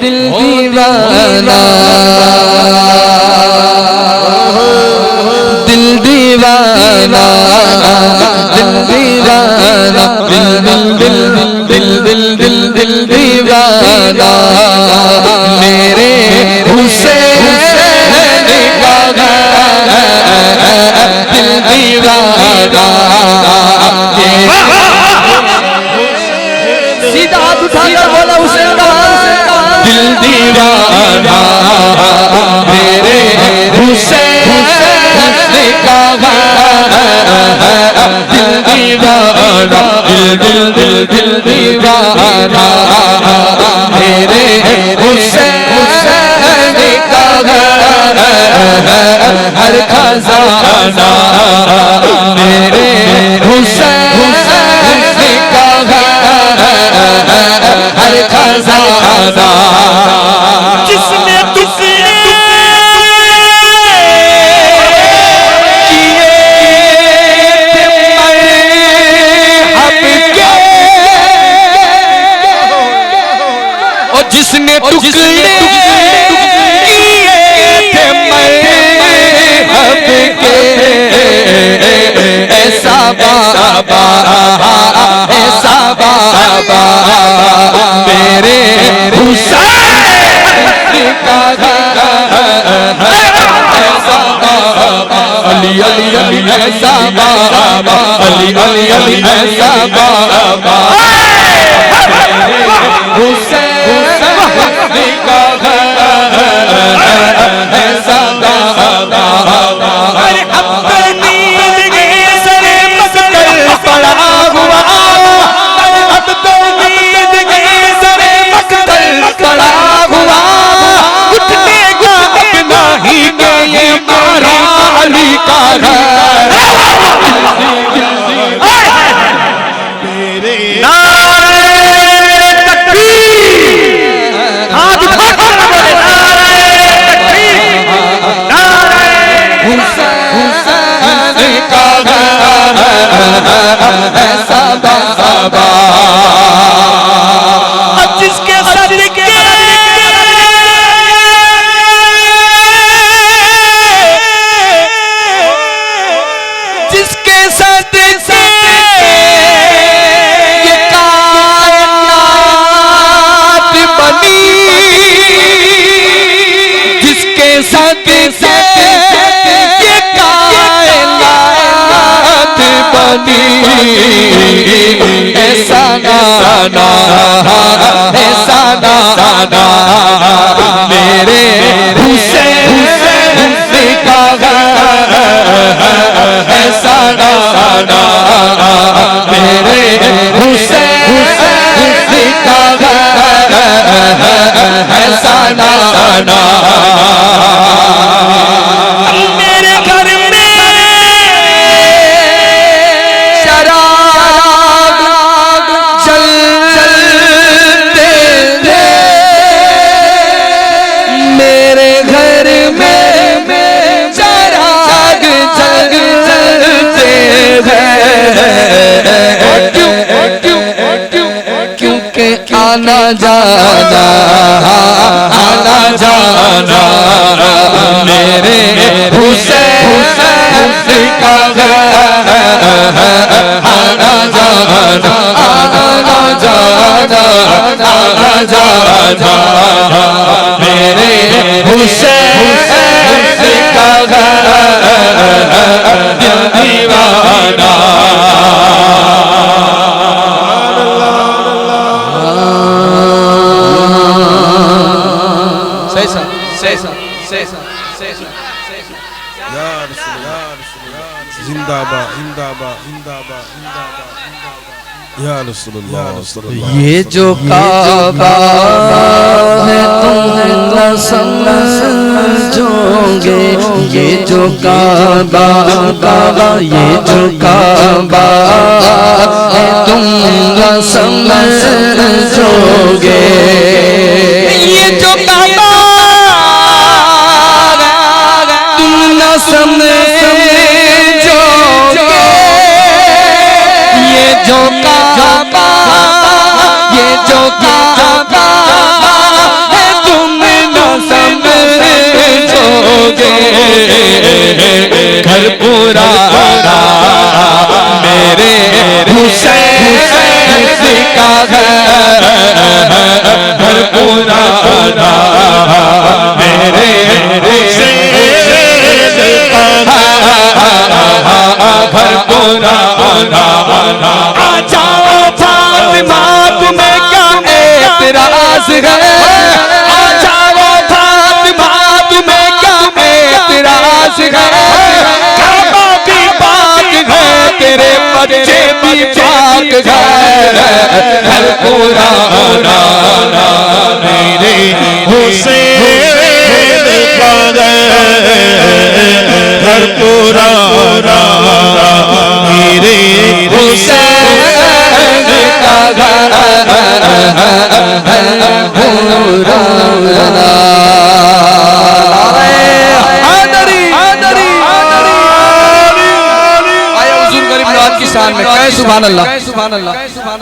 दिल दीवाना, दिल दीवाना, दिल दीवाना, दिल दिल दिल दिल दिल दिल दिल दीवाना मेरे हुसैन का दिल दीवाना। सीधा हाथ उठाकर बोला हुसैन का दिल दीवाना मेरे हुसैन का दिल दीवाना, दिल दिल दिल दिल दीवाना मेरे हुसैन का हर खजाना मेरे हुसैन का हर खजाना। जिसने तुझसे जिसने टुकड़े किए थे मरहब के ऐसा बाबा, ऐसा बाबा मेरे हुसैन का ऐसा बाबा, अली अली अली ऐसा बाबा, अली अली अली ऐसा बाबा हुसैन ऐसा बाबा जिसके सदके जिसके सदके ये कायनात बनी, जिसके सदके ये कायनात बनी ऐसा गाना, ऐसा गाना मेरे हुसैन का ऐसा गाना मेरे हुसैन का ऐसा गाना। मेरे घर में शराब चलते थे, मेरे घर में शराब चलते थे क्योंकि आना जाना, आना जाना मेरे हुसैन का आना जाना, आना जाना, आना जाना मेरे हुसैन का दिल दीवाना। जिंदाबाद जिंदाबाद जिंदाबाद जिंदाबाद या रसूलुल्लाह। ये जो काबा है तुम न समझोगे, ये जो काबा काबा, ये जो काबा है तुम न समझोगे, ये जो काबा तुम न समझोगे, ये जो काबा, ये जो काबा है घर पुराना मेरे हुसैन का घर पुराना मेरे हुसैन घर पुराना। आ जाओ फातिमा तुम्हें क्या एतराज है, आ जाओ फातिमा तुम्हें क्या एतराज है, काबा भी पाक है तेरे बच्चे भी पाक है, घर पुराना मेरे हुसैन का घर पुराना मेरे हुसैन का घर पुराना। आया हुजूर गरीब नवाज की शान में कहे सुभान अल्लाह।